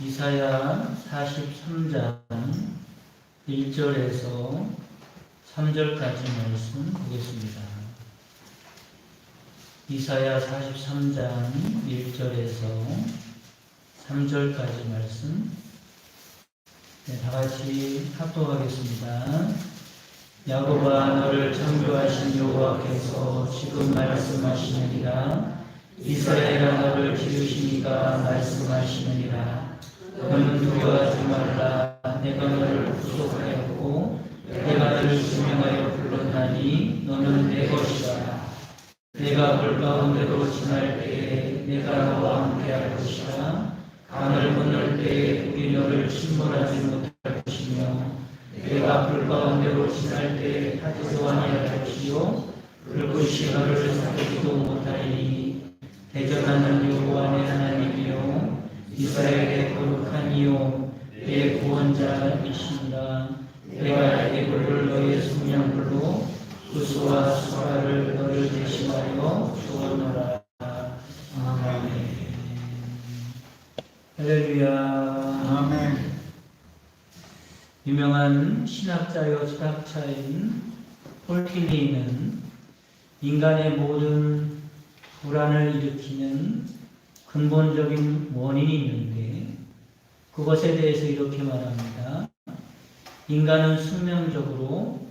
이사야 43장 1절에서 3절까지 말씀 보겠습니다. 이사야 43장 1절에서 3절까지 말씀 다같이 합독하겠습니다. 야곱아, 너를 창조하신 여호와께서 지금 말씀하시느니라. 이스라엘아, 너를 기르시니가 말씀하시느니라. 너는 두려워하지 말라. 내가 너를 구속하였고 내가 너를 지명하여 불렀나니 너는 내 것이라. 내가 불 가운데로 지날 때에 내가 너와 함께할 것이라. 강을 건널 때에 우리 너를 침몰하지 못할 것이며 내가 불 가운데로 지날 때에 타지도 아니할 것이요 불꽃이 너를 사르지도 못하리니 대전하는 여호와 내 하나님이요 이스라엘의 거룩한 이요 내 구원자이시니라. 내가 애굽을 너의 숙명불로 수수와 수라를 너를 대신하여 주었노라. 아멘. 할렐루야. 아멘. 유명한 신학자요 철학자인 폴 틸리는 인간의 모든 불안을 일으키는 근본적인 원인이 있는데 그것에 대해서 이렇게 말합니다. 인간은 숙명적으로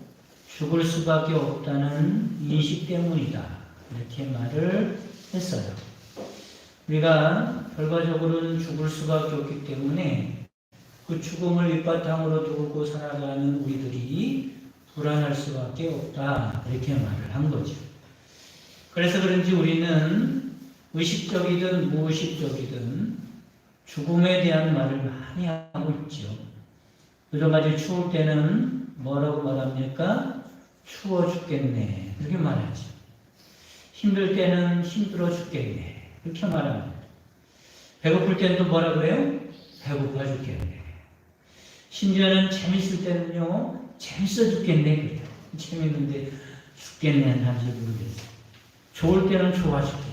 죽을 수밖에 없다는 인식 때문이다. 이렇게 말을 했어요. 우리가 결과적으로는 죽을 수밖에 없기 때문에 그 죽음을 밑바탕으로 두고 살아가는 우리들이 불안할 수밖에 없다. 이렇게 말을 한 거죠. 그래서 그런지 우리는 의식적이든 무의식적이든 죽음에 대한 말을 많이 하고 있죠. 요즘까지 추울 때는 뭐라고 말합니까? 추워 죽겠네. 이렇게 말하죠. 힘들 때는 힘들어 죽겠네. 이렇게 말합니다. 배고플 때는 또 뭐라 그래요? 배고파 죽겠네. 심지어는 재밌을 때는요, 재밌어 죽겠네. 그래요. 재밌는데 죽겠네 하는지 모르겠어요. 좋을 때는 좋아 죽겠네.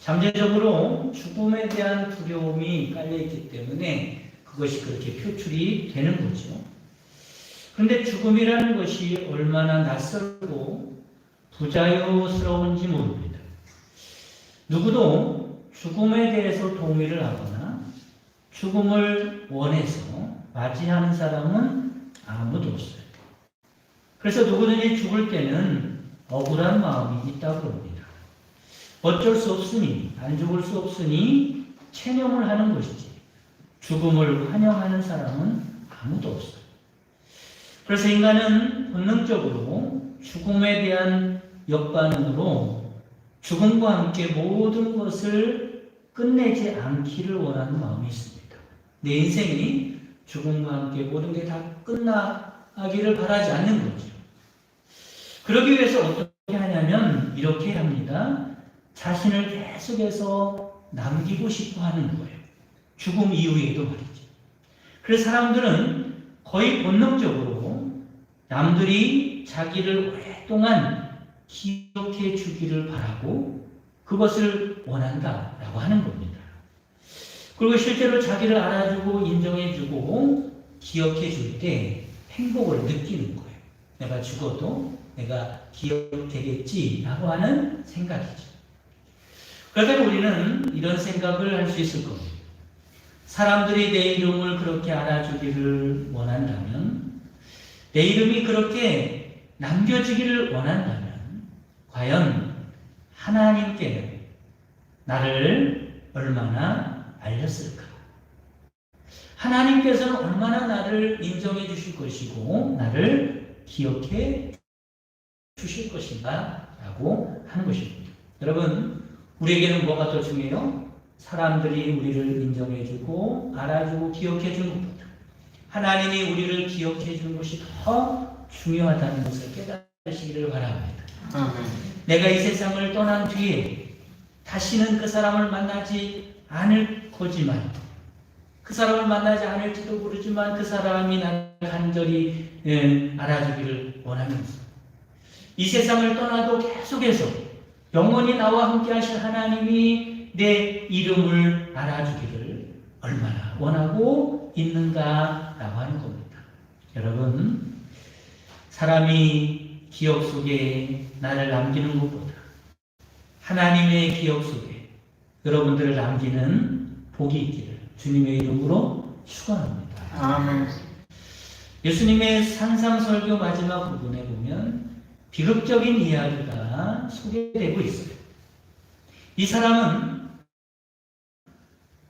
잠재적으로 죽음에 대한 두려움이 깔려있기 때문에 그것이 그렇게 표출이 되는 거죠. 그런데 죽음이라는 것이 얼마나 낯설고 부자유스러운지 모릅니다. 누구도 죽음에 대해서 동의를 하거나 죽음을 원해서 맞이하는 사람은 아무도 없어요. 그래서 누구든지 죽을 때는 억울한 마음이 있다고 합니다. 어쩔 수 없으니, 안 죽을 수 없으니 체념을 하는 것이지 죽음을 환영하는 사람은 아무도 없어요. 그래서 인간은 본능적으로 죽음에 대한 역반응으로 죽음과 함께 모든 것을 끝내지 않기를 원하는 마음이 있습니다. 내 인생이 죽음과 함께 모든 게 다 끝나기를 바라지 않는 거죠. 그러기 위해서 어떻게 하냐면 이렇게 합니다. 자신을 계속해서 남기고 싶어 하는 거예요. 죽음 이후에도 말이죠. 그래서 사람들은 거의 본능적으로 남들이 자기를 오랫동안 기억해 주기를 바라고 그것을 원한다라고 하는 겁니다. 그리고 실제로 자기를 알아주고 인정해주고 기억해 줄 때 행복을 느끼는 거예요. 내가 죽어도 내가 기억되겠지라고 하는 생각이죠. 그러다 우리는 이런 생각을 할 수 있을 겁니다. 사람들이 내 이름을 그렇게 알아주기를 원한다면, 내 이름이 그렇게 남겨지기를 원한다면, 과연 하나님께는 나를 얼마나 알렸을까? 하나님께서는 얼마나 나를 인정해 주실 것이고, 나를 기억해 주실 것인가? 라고 하는 것입니다. 여러분, 우리에게는 뭐가 더 중요해요? 사람들이 우리를 인정해주고 알아주고 기억해주는 것보다 하나님이 우리를 기억해주는 것이 더 중요하다는 것을 깨달으시기를 바랍니다. 아멘. 내가 이 세상을 떠난 뒤에 다시는 그 사람을 만나지 않을 거지만 그 사람을 만나지 않을지도 모르지만 그 사람이 나를 간절히 알아주기를 원하면서 이 세상을 떠나도 계속해서 영원히 나와 함께 하실 하나님이 내 이름을 알아주기를 얼마나 원하고 있는가라고 하는 겁니다. 여러분, 사람이 기억 속에 나를 남기는 것보다 하나님의 기억 속에 여러분들을 남기는 복이 있기를 주님의 이름으로 축원합니다. 아멘. 예수님의 산상설교 마지막 부분에 보면 비극적인 이야기가 소개되고 있어요. 이 사람은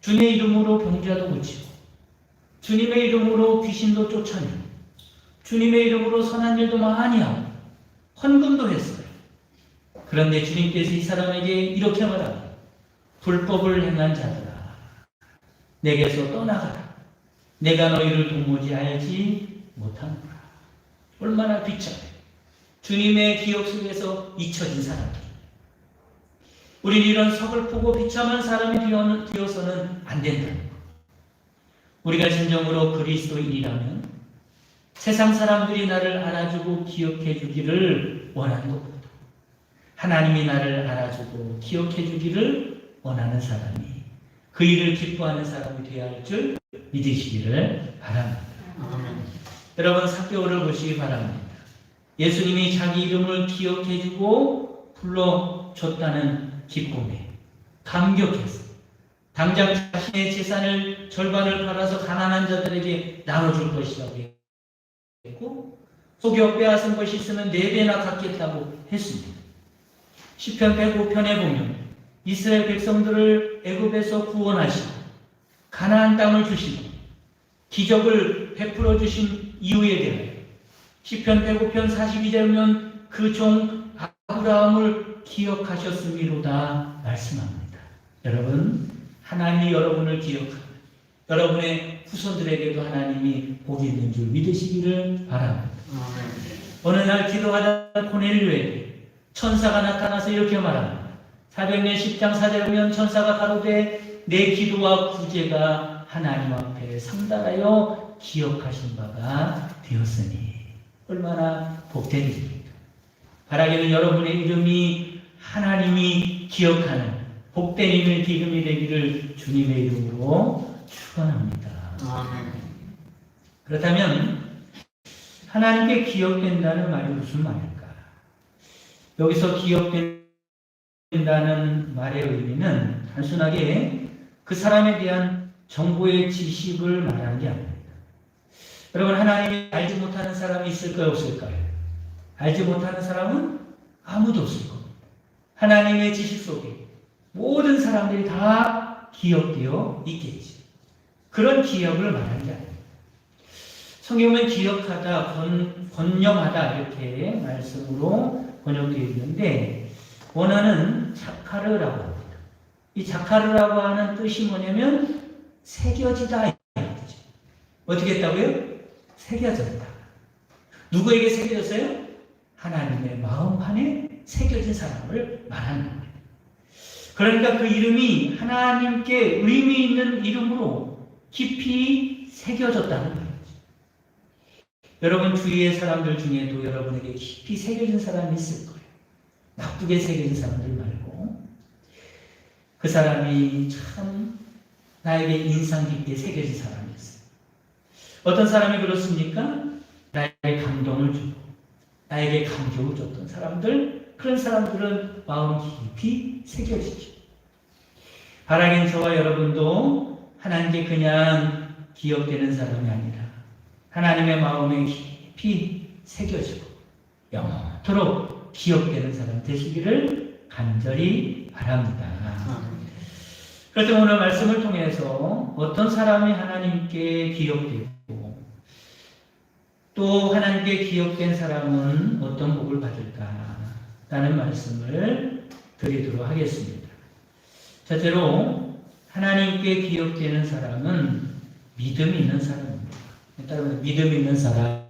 주님의 이름으로 병자도 고치고 주님의 이름으로 귀신도 쫓아내고 주님의 이름으로 선한 일도 많이 하고 헌금도 했어요. 그런데 주님께서 이 사람에게 이렇게 말합니다. 불법을 행한 자들아, 내게서 떠나가라. 내가 너희를 도무지 알지 못하노라. 얼마나 비참해. 주님의 기억 속에서 잊혀진 사람들. 우리는 이런 서글프고 비참한 사람이 되어서는 안 된다는 것. 우리가 진정으로 그리스도인이라면 세상 사람들이 나를 알아주고 기억해 주기를 원하는 것보다 하나님이 나를 알아주고 기억해 주기를 원하는 사람이 그 일을 기뻐하는 사람이 되어야 할 줄 믿으시기를 바랍니다. 여러분, 삭개오를 보시기 바랍니다. 예수님이 자기 이름을 기억해 주고 불러줬다는 기쁨에 감격해서 당장 자신의 재산을 절반을 팔아서 가난한 자들에게 나눠줄 것이라고 했고 속여 빼앗은 것이 있으면 4배나 갚겠다고 했습니다. 시편 105편에 보면 이스라엘 백성들을 애굽에서 구원하시고 가나안 땅을 주시고 기적을 베풀어 주신 이유에 대하여 시편 105편 42절에 보면 그 종 아브라함을 기억하셨음이로다 말씀합니다. 여러분, 하나님이 여러분을 기억하며 여러분의 후손들에게도 하나님이 복이 있는 줄 믿으시기를 바랍니다. 어느 날 기도하던 고넬료에게 천사가 나타나서 이렇게 말합니다. 400년 10장 4절에 보면 천사가 가로되 내 기도와 구제가 하나님 앞에 상달하여 기억하신 바가 되었으니 얼마나 복된 일입니까? 바라기는 여러분의 이름이 하나님이 기억하는 복된 이름이 되기를 주님의 이름으로 축원합니다. 그렇다면 하나님께 기억된다는 말이 무슨 말일까? 여기서 기억된다는 말의 의미는 단순하게 그 사람에 대한 정보의 지식을 말하는 게 아닙니다. 여러분, 하나님이 알지 못하는 사람이 있을까요, 없을까요? 알지 못하는 사람은 아무도 없을 겁니다. 하나님의 지식 속에 모든 사람들이 다 기억되어 있겠지. 그런 기억을 말하는 게 아닙니다. 성경은 기억하다, 권념하다 이렇게 말씀으로 번역되어 있는데 원어는 자카르라고 합니다. 이 자카르라고 하는 뜻이 뭐냐면 새겨지다. 어떻게 했다고요? 새겨졌다. 누구에게 새겨졌어요? 하나님의 마음판에 새겨진 사람을 말하는 겁니다. 그러니까 그 이름이 하나님께 의미 있는 이름으로 깊이 새겨졌다는 거예요. 여러분 주위의 사람들 중에도 여러분에게 깊이 새겨진 사람이 있을 거예요. 나쁘게 새겨진 사람들 말고 그 사람이 참 나에게 인상 깊게 새겨진 사람이 있어요. 어떤 사람이 그렇습니까? 나에게 감동을 주고 나에게 감격을 줬던 사람들, 그런 사람들은 마음 깊이 새겨지죠. 바라긴 저와 여러분도 하나님께 그냥 기억되는 사람이 아니라 하나님의 마음에 깊이 새겨지고 영원토록 기억되는 사람 되시기를 간절히 바랍니다. 그렇다면 오늘 말씀을 통해서 어떤 사람이 하나님께 기억되고 또 하나님께 기억된 사람은 어떤 복을 받을까라는 말씀을 드리도록 하겠습니다. 첫째로 하나님께 기억되는 사람은 믿음 있는 사람입니다. 따라서 믿음 있는 사람.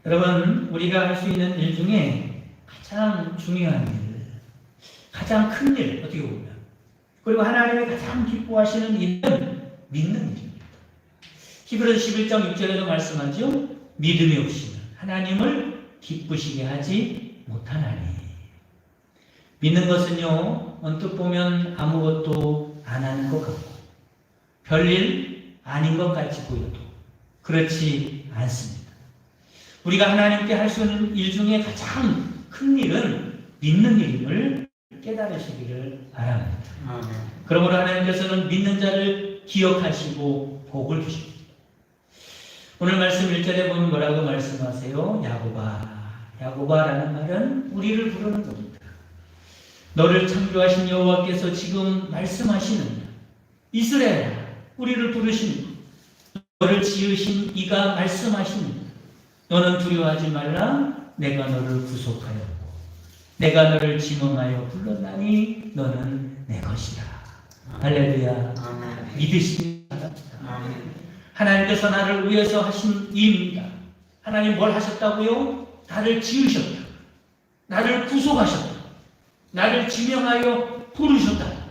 여러분, 우리가 할 수 있는 일 중에 가장 중요한 일, 가장 큰 일, 어떻게 보면 그리고 하나님이 가장 기뻐하시는 일은 믿는 일입니다. 히브리서 11장 6절에도 말씀하죠. 믿음이 없이는 하나님을 기쁘시게 하지 못하나니. 믿는 것은요, 언뜻 보면 아무것도 안 하는 것 같고 별일 아닌 것 같이 보여도 그렇지 않습니다. 우리가 하나님께 할 수 있는 일 중에 가장 큰 일은 믿는 일임을 깨달으시기를 바랍니다. 그러므로 하나님께서는 믿는 자를 기억하시고 복을 주십니다. 오늘 말씀 1절에 보면 뭐라고 말씀하세요? 야곱아라는 말은 우리를 부르는 겁니다. 너를 창조하신 여호와께서 지금 말씀하시는 이스라엘아, 우리를 부르십니다. 너를 지으신 이가 말씀하십니다. 너는 두려워하지 말라. 내가 너를 구속하였고 내가 너를 지명하여 불렀나니 너는 내 것이라. 할렐루야. 믿으시기 바랍니다. 하나님께서 나를 위해서 하신 일입니다. 하나님 뭘 하셨다고요? 나를 지으셨다. 나를 구속하셨다. 나를 지명하여 부르셨다.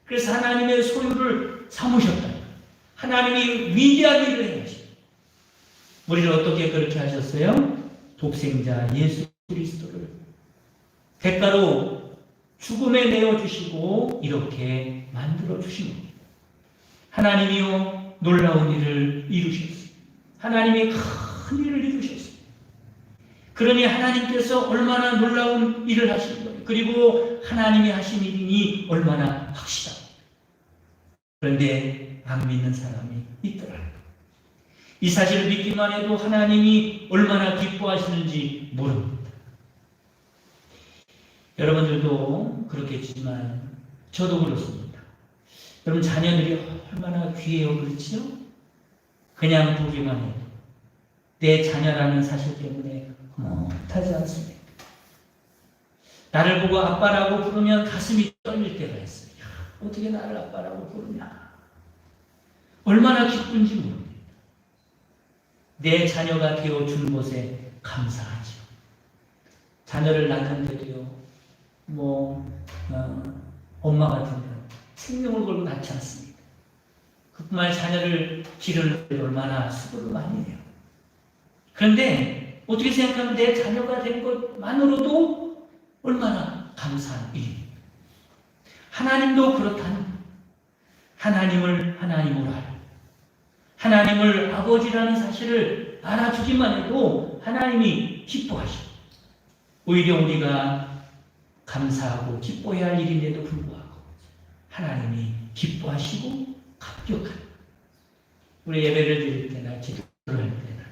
그래서 하나님의 소유를 삼으셨다. 하나님이 위대한 일을 행하셨다. 우리를 어떻게 그렇게 하셨어요? 독생자 예수 그리스도를 대가로 죽음에 내어주시고 이렇게 만들어주신 겁니다. 하나님이요 놀라운 일을 이루셨습니다. 하나님이 큰 일을 이루셨습니다. 그러니 하나님께서 얼마나 놀라운 일을 하신 거예요. 그리고 하나님이 하신 일이니 얼마나 확실합니다. 그런데 안 믿는 사람이 있더라고요. 이 사실을 믿기만 해도 하나님이 얼마나 기뻐하시는지 모릅니다. 여러분들도 그렇겠지만 저도 그렇습니다. 여러분 자녀들이 얼마나 귀해요, 그렇지요? 그냥 보기만 해도 내 자녀라는 사실 때문에 못하지 않습니까? 나를 보고 아빠라고 부르면 가슴이 떨릴 때가 있어요. 어떻게 나를 아빠라고 부르냐? 얼마나 기쁜지 모릅니다. 내 자녀가 되어준 것에 감사하죠. 자녀를 낳는데도요, 엄마 같은 경우 생명을 걸고 낳지 않습니다. 그뿐만 아니라 자녀를 기르는 데 얼마나 수고를 많이 해요. 그런데 어떻게 생각하면 내 자녀가 된 것만으로도 얼마나 감사한 일입니다. 하나님도 그렇다는 하나님을 하나님으로 알고 하나님을 아버지라는 사실을 알아주기만 해도 하나님이 기뻐하시고 오히려 우리가 감사하고 기뻐해야 할 일인데도 불구하고 하나님이 기뻐하시고 감격한 우리 예배를 드릴 때나 기도를 할 때나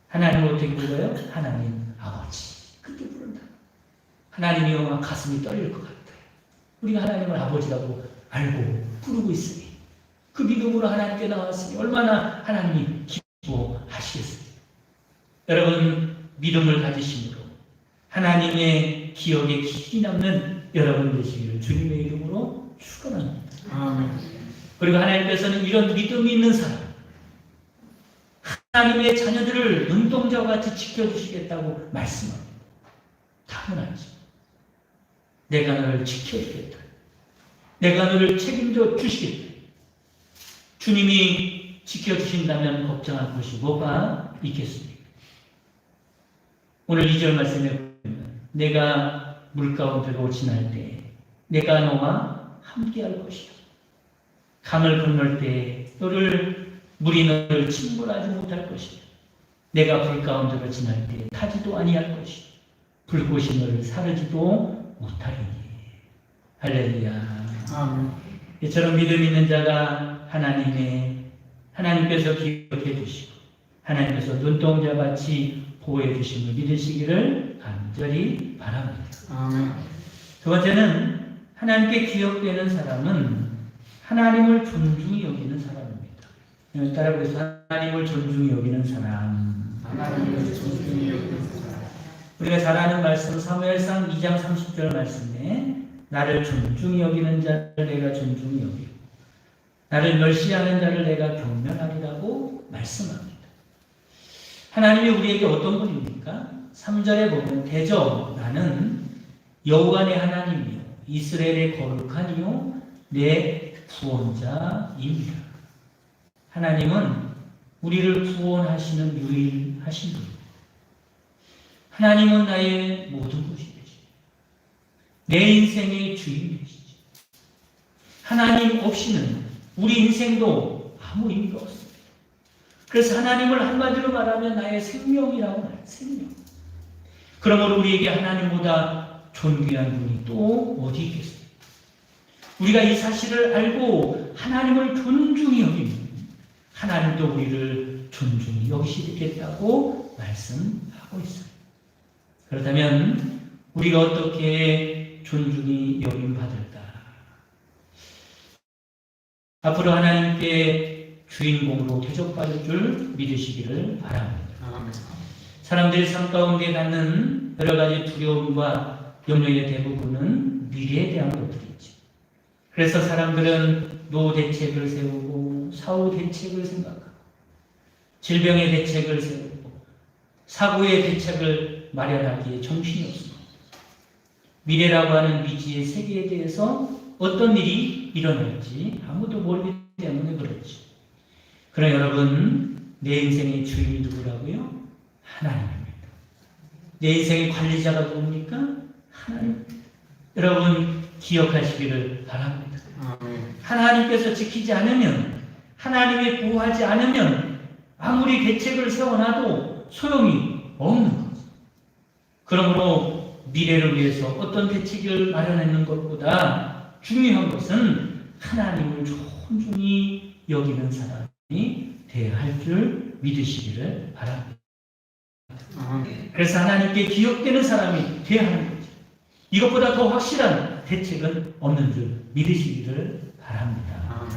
하나님을 어떻게 불러요? 하나님 아버지 그렇게 부른다. 하나님이요 막 가슴이 떨릴 것 같아요. 우리가 하나님을 아버지라고 알고 부르고 있으니 그 믿음으로 하나님께 나왔으니 얼마나 하나님이 기뻐하시겠습니까? 여러분 믿음을 가지심으로 하나님의 기억에 깊이 남는 여러분 되시기를 주님의 이름으로 축원합니다. 그리고 하나님께서는 이런 믿음이 있는 사람 하나님의 자녀들을 눈동자와 같이 지켜주시겠다고 말씀합니다. 당연하지. 내가 너를 지켜주겠다. 내가 너를 책임져 주시겠다. 주님이 지켜주신다면 걱정할 것이 뭐가 있겠습니까? 오늘 2절 말씀에 보면 내가 물가운데로 지날 때 내가 너와 함께할 것이다. 강을 건널 때 물이 너를 침몰하지 못할 것이다. 내가 불 가운데로 지날 때 타지도 아니할 것이다. 불꽃이 너를 사르지도 못하리니. 할렐루야. 이처럼 믿음 있는 자가 하나님께서 기억해 주시고 하나님께서 눈동자같이 보호해 주심을 믿으시기를 간절히 바랍니다. 두 번째는 하나님께 기억되는 사람은 하나님을 존중히 여기는 사람입니다. 따라해서 하나님을 존중히 여기는 사람. 우리가 잘 아는 말씀 사무엘상 2장 30절 말씀에 나를 존중히 여기는 자를 내가 존중히 여기고 나를 멸시하는 자를 내가 경멸하리라고 말씀합니다. 하나님이 우리에게 어떤 분입니까? 3절에 보면 대저 나는 여호와 내 하나님이요 이스라엘의 거룩한 이요 내 구원자입니다. 하나님은 우리를 구원하시는 유일하신 분입니다. 하나님은 나의 모든 것이 되시고 내 인생의 주인 되시죠. 하나님 없이는 우리 인생도 아무 의미가 없습니다. 그래서 하나님을 한마디로 말하면 나의 생명이라고 말해요. 생명. 그러므로 우리에게 하나님보다 존귀한 분이 또 어디 있겠어요? 우리가 이 사실을 알고 하나님을 존중히 여기면 하나님도 우리를 존중히 여기시겠다고 말씀하고 있어요. 그렇다면 우리가 어떻게 존중히 여김 받을까? 앞으로 하나님께 주인공으로 대접받을 줄 믿으시기를 바랍니다. 사람들이 삶 가운데 갖는 여러 가지 두려움과 염려의 대부분은 미래에 대한 것들이죠. 그래서 사람들은 노후 대책을 세우고 사후 대책을 생각하고 질병의 대책을 세우고 사고의 대책을 마련하기에 정신이 없습니다. 미래라고 하는 미지의 세계에 대해서 어떤 일이 일어날지 아무도 모르기 때문에 그렇지. 그러나 여러분, 내 인생의 주인이 누구라고요? 하나님입니다. 내 인생의 관리자가 누굽니까? 하나님입니다. 여러분 기억하시기를 바랍니다. 하나님께서 지키지 않으면, 하나님이 보호하지 않으면 아무리 대책을 세워놔도 소용이 없는 거죠. 그러므로 미래를 위해서 어떤 대책을 마련하는 것보다 중요한 것은 하나님을 존중히 여기는 사람이 되어야 할 줄 믿으시기를 바랍니다. 그래서 하나님께 기억되는 사람이 되어야 하는 거죠. 이것보다 더 확실한 대책은 없는 줄 믿으시기를 바랍니다.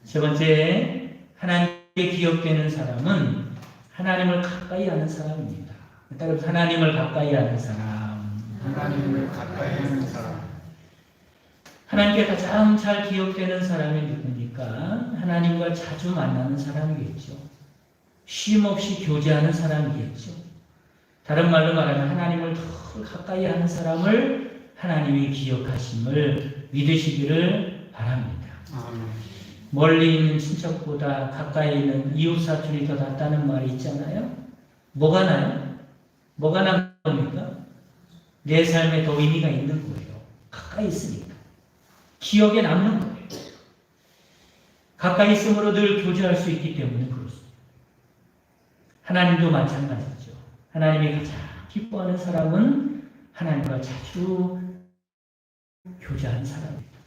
세 번째, 하나님께 기억되는 사람은 하나님을 가까이 하는 사람입니다. 따라서 하나님을 가까이 하는 사람. 하나님을 가까이 하는 사람. 하나님께 가장 잘 기억되는 사람이 누굽니까? 하나님과 자주 만나는 사람이겠죠. 쉼없이 교제하는 사람이겠죠. 다른 말로 말하면 하나님을 더 가까이 하는 사람을 하나님이 기억하심을 믿으시기를 바랍니다. 멀리 있는 친척보다 가까이 있는 이웃사촌이 더 낫다는 말이 있잖아요. 뭐가 나요? 뭐가 난 겁니까? 내 삶에 더 의미가 있는 거예요. 가까이 있으니까. 기억에 남는 거예요. 가까이 있음으로 늘 교제할 수 있기 때문에 그렇습니다. 하나님도 마찬가지죠. 하나님이 가장 기뻐하는 사람은 하나님과 자주 교제하는 사람입니다.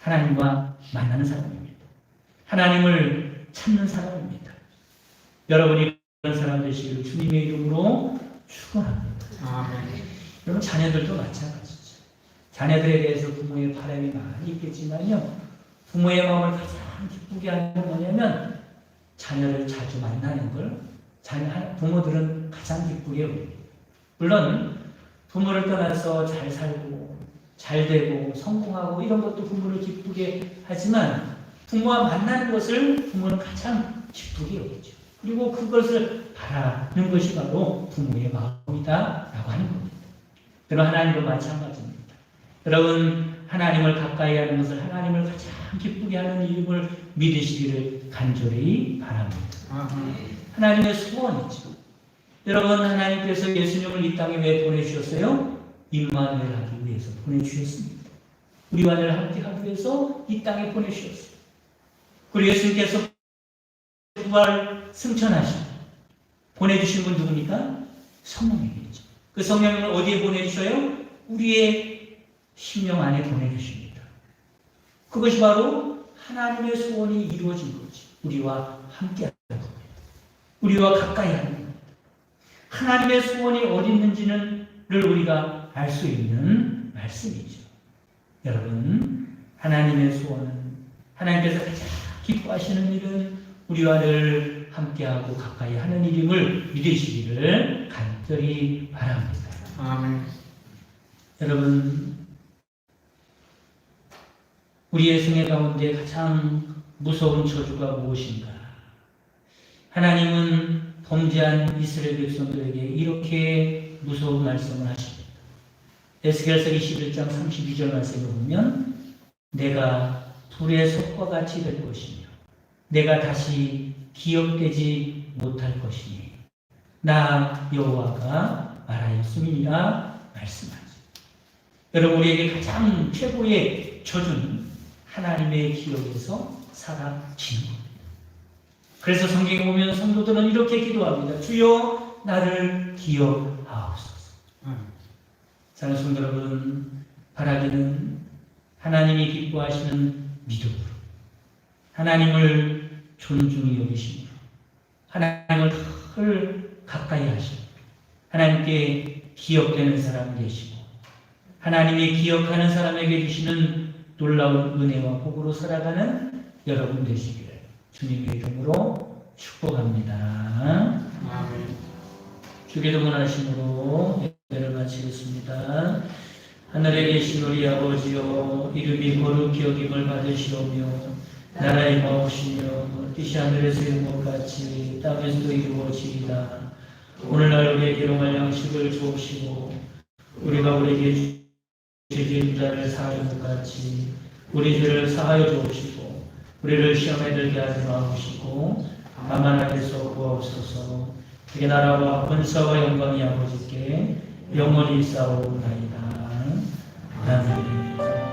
하나님과 만나는 사람입니다. 하나님을 찾는 사람입니다. 여러분이 그런 사람 되시기를 주님의 이름으로 축원합니다. 여러분 자녀들도 마찬가지죠. 자녀들에 대해서 부모의 바람이 많이 있겠지만요. 부모의 마음을 가장 기쁘게 하는 건 뭐냐면 자녀를 자주 만나는 걸 부모들은 가장 기쁘게 여깁니다. 물론 부모를 떠나서 잘 살고 잘 되고 성공하고 이런 것도 부모를 기쁘게 하지만 부모와 만나는 것을 부모는 가장 기쁘게 여기죠. 그리고 그것을 바라는 것이 바로 부모의 마음이다라고 하는 겁니다. 그럼 하나님도 마찬가지입니다. 여러분 하나님을 가까이 하는 것을 하나님을 가장 기쁘게 하는 이름을 믿으시기를 간절히 바랍니다. 하나님의 소원이죠. 여러분 하나님께서 예수님을 이 땅에 왜 보내주셨어요? 임마누엘 하기 위해서 보내주셨습니다. 우리와 늘 함께 하기 위해서 이 땅에 보내주셨어요. 그리고 예수님께서 부활 승천하시고 보내주신 분 누굽니까? 성령님이죠. 그 성령을 어디에 보내주셔요? 우리의 심령 안에 보내주십니다. 그것이 바로 하나님의 소원이 이루어진 거지. 우리와 함께 하는 겁니다. 우리와 가까이 하는 겁니다. 하나님의 소원이 어디 있는지를 우리가 알 수 있는 말씀이죠. 여러분, 하나님의 소원은 하나님께서 가장 기뻐하시는 일은 우리와 늘 함께하고 가까이 하는 일임을 믿으시기를 간절히 바랍니다. 아멘. 여러분, 우리의 생애 가운데 가장 무서운 저주가 무엇인가? 하나님은 범죄한 이스라엘 백성들에게 이렇게 무서운 말씀을 하십니다. 에스겔서 21장 32절 말씀을 보면 내가 불의 석과 같이 될 것이며 내가 다시 기억되지 못할 것이니 나 여호와가 말하였음이니라 말씀하죠. 여러분 우리에게 가장 최고의 저주는 하나님의 기억에서 사라지는 겁니다. 그래서 성경에 보면 성도들은 이렇게 기도합니다. 주여 나를 기억하옵소서. 사랑하는 성도 여러분, 바라기는 하나님이 기뻐하시는 믿음으로, 하나님을 존중히 여기심으로, 하나님을 늘 가까이 하시고, 하나님께 기억되는 사람이 되시고, 하나님이 기억하는 사람에게 주시는 놀라운 은혜와 복으로 살아가는 여러분 되시기를 주님의 이름으로 축복합니다. 아멘. 주기도문 하심으로 예배를 마치겠습니다. 하늘에 계신 우리 아버지여, 이름이 거룩히 여김을 받으시오며 나라의 마옵시며 뜻이 하늘에서 이룬 것 같이 땅에서도 이루어지이다. 오늘날 우리에게 일용할 양식을 주옵시고 우리가 우리에게 죄진 자를 사하는 것 같이 우리 죄를 사하여 주옵시고 우리를 시험에 들게 하지 마옵시고 다만 하에서 구하옵소서. 그게 나라와 권세와 영광이 아버지께 영원히 있사옵나이다. 아멘.